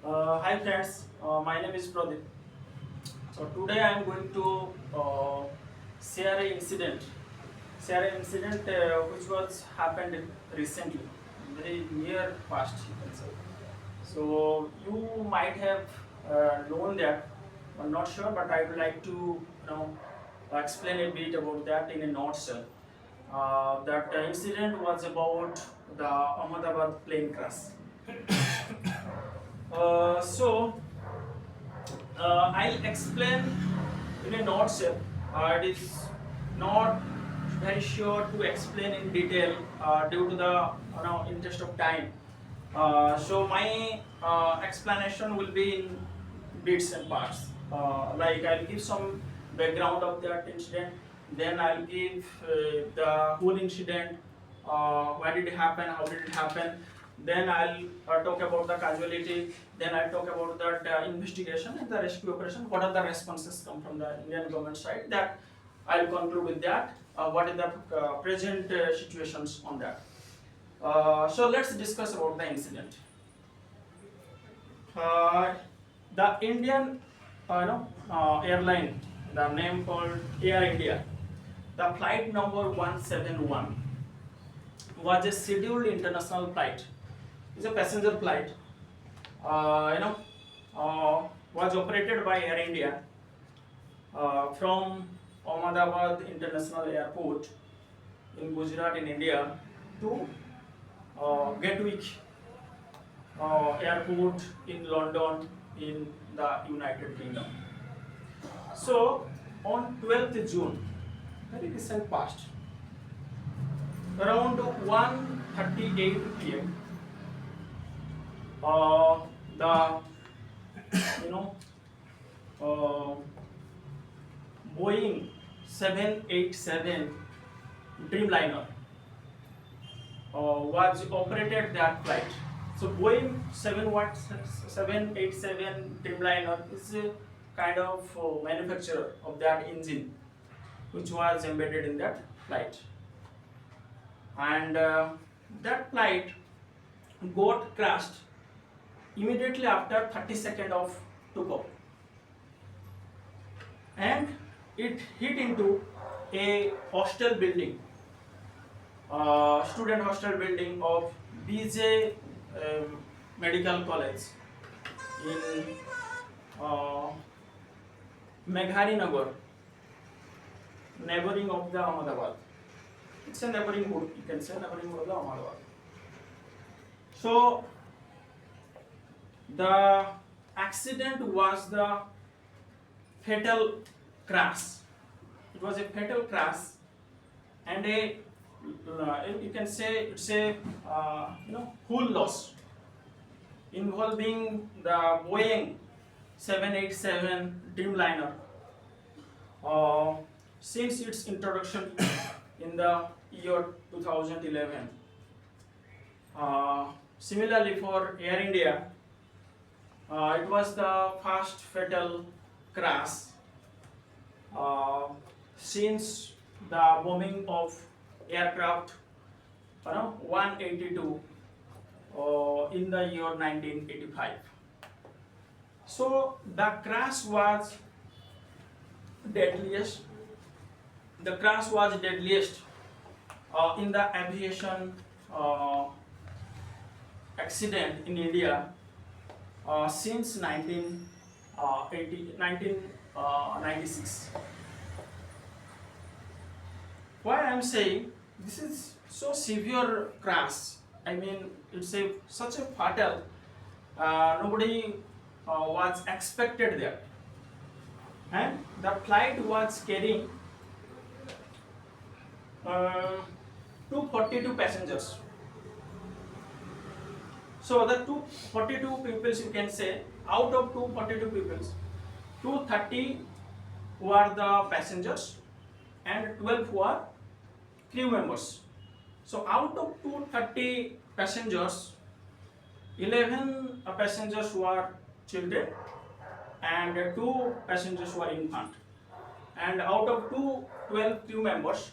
Hi friends, my name is Pradeep. So today I am going to share an incident, which was happened recently, very near past you can say. So you might have known that, I'm not sure, but I would like to explain a bit about that in a nutshell. That incident was about the Ahmedabad plane crash. I'll explain in a nutshell. It is not very sure to explain in detail due to the interest of time. So my explanation will be in bits and parts. Like I'll give some background of that incident, then I'll give the whole incident, why did it happen, how did it happen, then I'll talk about the casualty, then I'll talk about that investigation and the rescue operation, what are the responses come from the Indian government side, that I'll conclude with that, what is the present situations on that. So let's discuss about the incident. Uh, the Indian airline, the name called Air India, the flight number 171 was a scheduled international flight. It's a passenger flight. Uh, you know, was operated by Air India from Ahmedabad International Airport in Gujarat in India to Gatwick airport in London in the United Kingdom. So on 12th June, very recent past, around 1:38 p.m. The you know uh, Boeing 787 Dreamliner was operated that flight. So Boeing 787 Dreamliner is a kind of manufacturer of that engine, which was embedded in that flight, and that flight got crashed immediately after 30 seconds of takeoff, and it hit into a hostel building, student hostel building of BJ Medical College in uh, Meghari Nagar, neighboring of the Ahmedabad. It's a neighboring hood, you can say neighboring hood of the Ahmedabad. So the accident was the fatal crash. It was a fatal crash, and you can say it's a hull loss involving the Boeing 787 Dreamliner since its introduction in the year 2011. Similarly, for Air India, it was the first fatal crash since the bombing of aircraft 182 in the year 1985. So the crash was deadliest. The crash was deadliest in the aviation accident in India since 1996. Why I am saying this is so severe crash? I mean, it's such a fatal. Nobody was expected there, and the flight was carrying 242 passengers. So the 242 peoples, you can say, out of 242 peoples, 230 were the passengers and 12 were crew members. So out of 230 passengers, 11 passengers were children and 2 passengers were infant. And out of 12 crew members,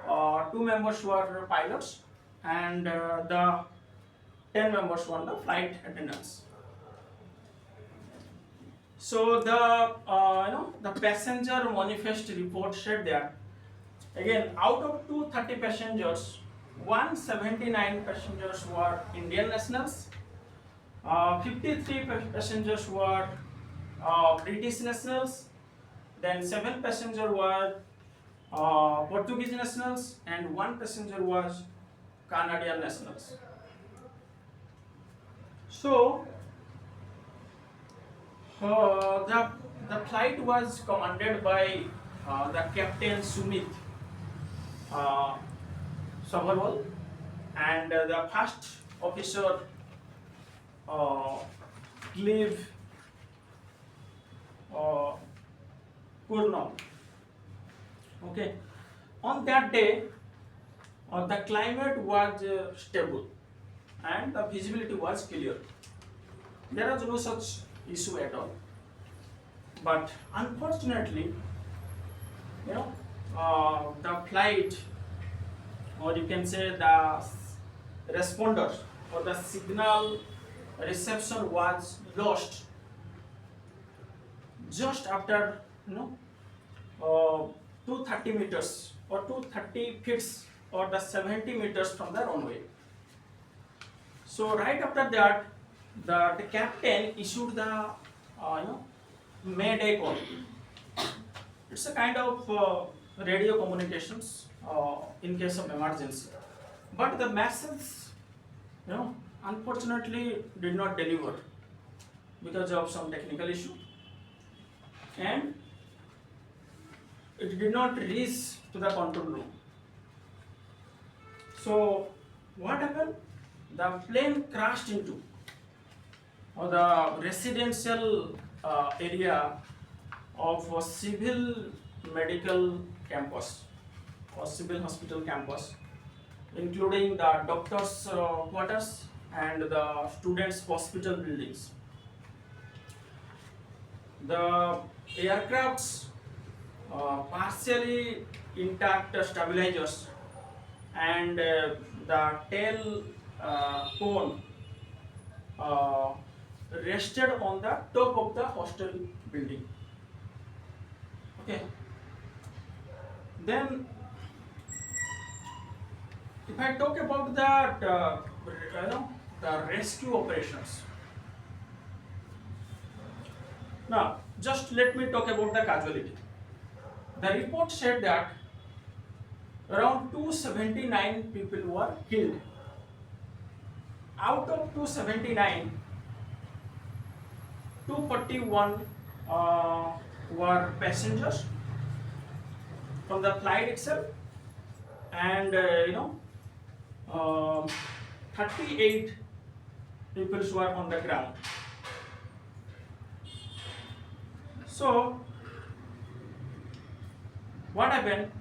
2 members were pilots and the 10 members were the flight attendants. So the the passenger manifest report said that again out of 230 passengers, 179 passengers were Indian nationals, 53 passengers were British nationals, then 7 passengers were Portuguese nationals, and 1 passenger was Canadian nationals. So the flight was commanded by the Captain Sumit uh, Sabharwal, and the first officer uh, Clive uh, Kurnaul. Okay, on that day, the climate was stable and the visibility was clear. There was no such issue at all. But unfortunately, the flight, or you can say the responder or the signal reception was lost just after 230 meters or 230 feet or the 70 meters from the runway. So right after that, the captain issued the mayday call. It's a kind of radio communications in case of emergency, but the message unfortunately did not deliver because of some technical issue, and it did not reach to the control room. So what happened? The plane crashed into the residential area of a civil medical campus or civil hospital campus, including the doctors' quarters and the students' hospital buildings. The aircraft's partially intact stabilizers and the tail cone rested on the top of the hostel building. Okay. Then, if I talk about the rescue operations, now just let me talk about the casualty. The report said that around 279 people were killed. Out of 279, 241 were passengers from the flight itself, and 38 people were on the ground. So what happened?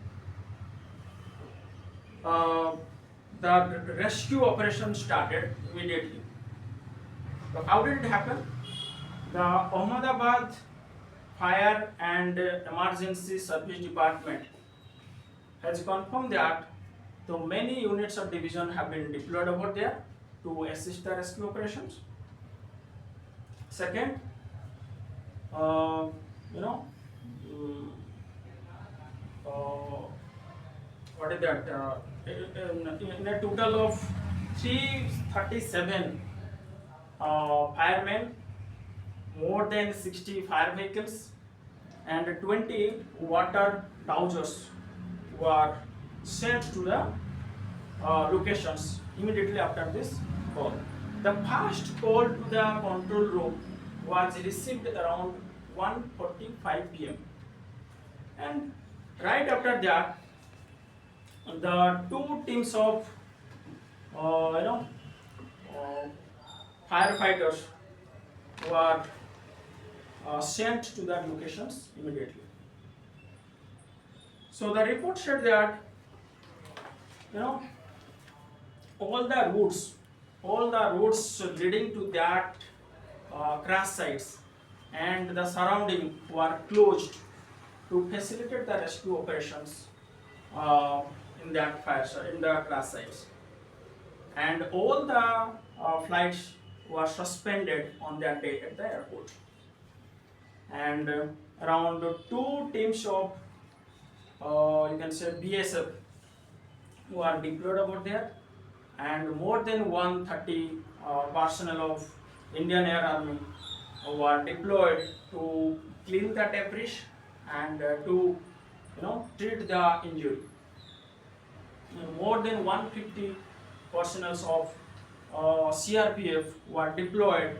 The rescue operation started immediately. So how did it happen? The Ahamedabad Fire and Emergency Service Department has confirmed that the many units of division have been deployed over there to assist the rescue operations. Second, what is that? In a total of 337 firemen, more than 60 fire vehicles, and 20 water dowsers were sent to the locations immediately after this call. The first call to the control room was received around 1:45 p.m. and right after that, the two teams of firefighters were sent to the locations immediately. So the report said that all the routes leading to that crash sites and the surrounding were closed to facilitate the rescue operations in the crash sites, and all the flights were suspended on that day at the airport. and around two teams of you can say BSF who are deployed over there, and more than 130 personnel of Indian Air Army who are deployed to clean the debris and to treat the injury. More than 150 personnel of CRPF were deployed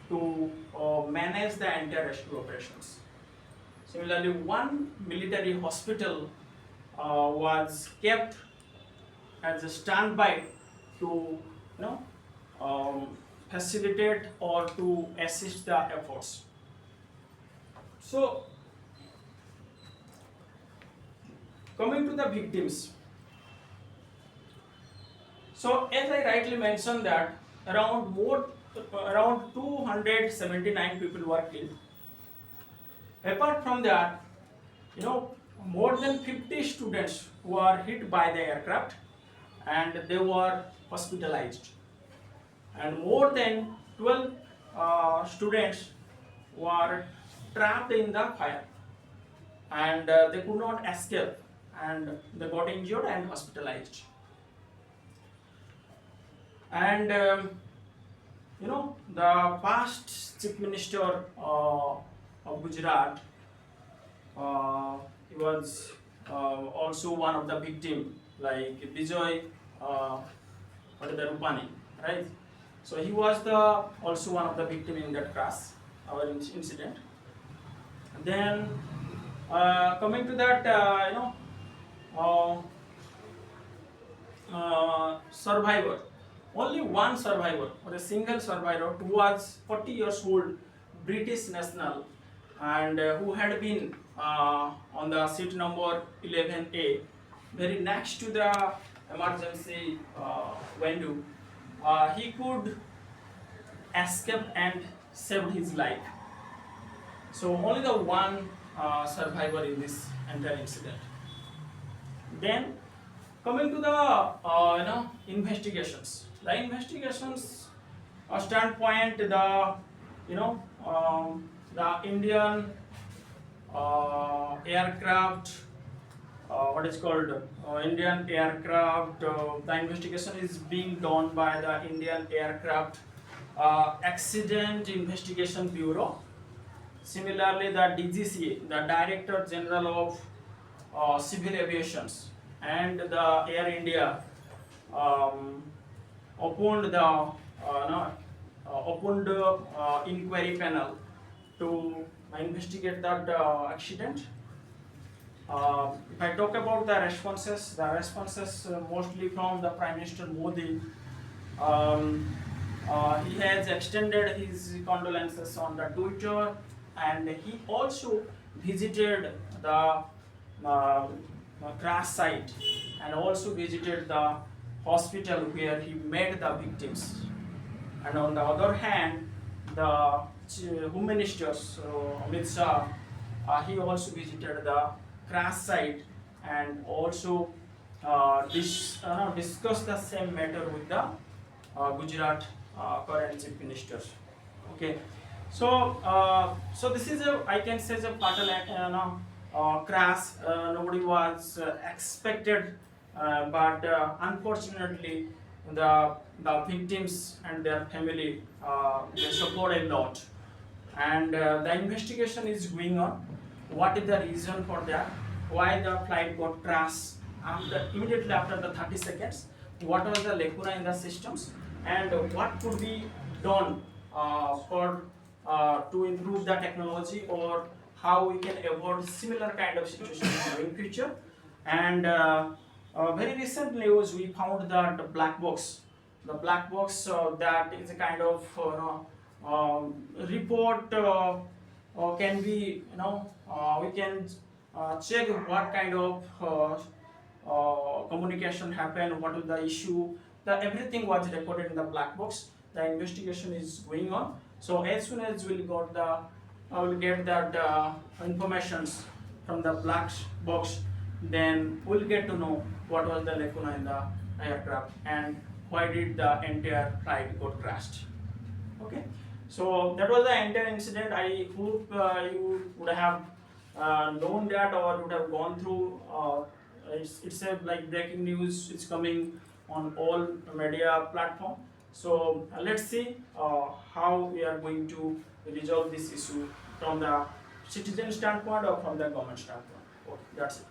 to manage the entire rescue operations. Similarly, one military hospital was kept as a standby to facilitate or to assist the efforts. So, coming to the victims. So, as I rightly mentioned that around 279 people were killed. Apart from that, more than 50 students were hit by the aircraft and they were hospitalized, and more than 12 students were trapped in the fire and they could not escape and they got injured and hospitalized. And the past chief minister of Gujarat, he was also one of the victim, like Vijay Rupani, right? So he was also one of the victim in that crash, our incident. Then coming to that, survivor. Only one survivor, or a single survivor, who was 40 years old, British national, and who had been on the seat number 11A, very next to the emergency window. He could escape and save his life. So only the one survivor in this entire incident. Then coming to the investigations. The investigations standpoint, the Indian aircraft, what is called Indian aircraft. The investigation is being done by the Indian Aircraft Accident Investigation Bureau. Similarly, the DGCA, the Director General of Civil Aviation, and the Air India opened the inquiry panel to investigate that accident. If I talk about the responses mostly from the Prime Minister Modi. He has extended his condolences on the Twitter, and he also visited the crash site and also visited the hospital where he met the victims. And on the other hand, the Home Minister Amit Shah, he also visited the crash site and also discussed the same matter with the Gujarat current chief ministers. Okay, so this is I can say a fatal crash. Nobody was expected, but unfortunately the victims and their family they suffered a lot, and the investigation is going on. What is the reason for that? Why the flight got crashed immediately after the 30 seconds? What was the lacuna in the systems, and what could be done to improve the technology, or how we can avoid similar kind of situations in future? And very recent news, we found that the black box that is a kind of report can be we can check what kind of communication happened, what was the issue. Everything was recorded in the black box. The investigation is going on. So as soon as we'll get that informations from the black box, then we'll get to know what was the lacuna in the aircraft and why did the entire flight got crashed. Okay, So that was the entire incident. I hope you would have known that, or you would have gone through. It's a like breaking news. It's coming on all media platform. So let's see how we are going to resolve this issue from the citizen standpoint or from the government standpoint. Okay, that's it.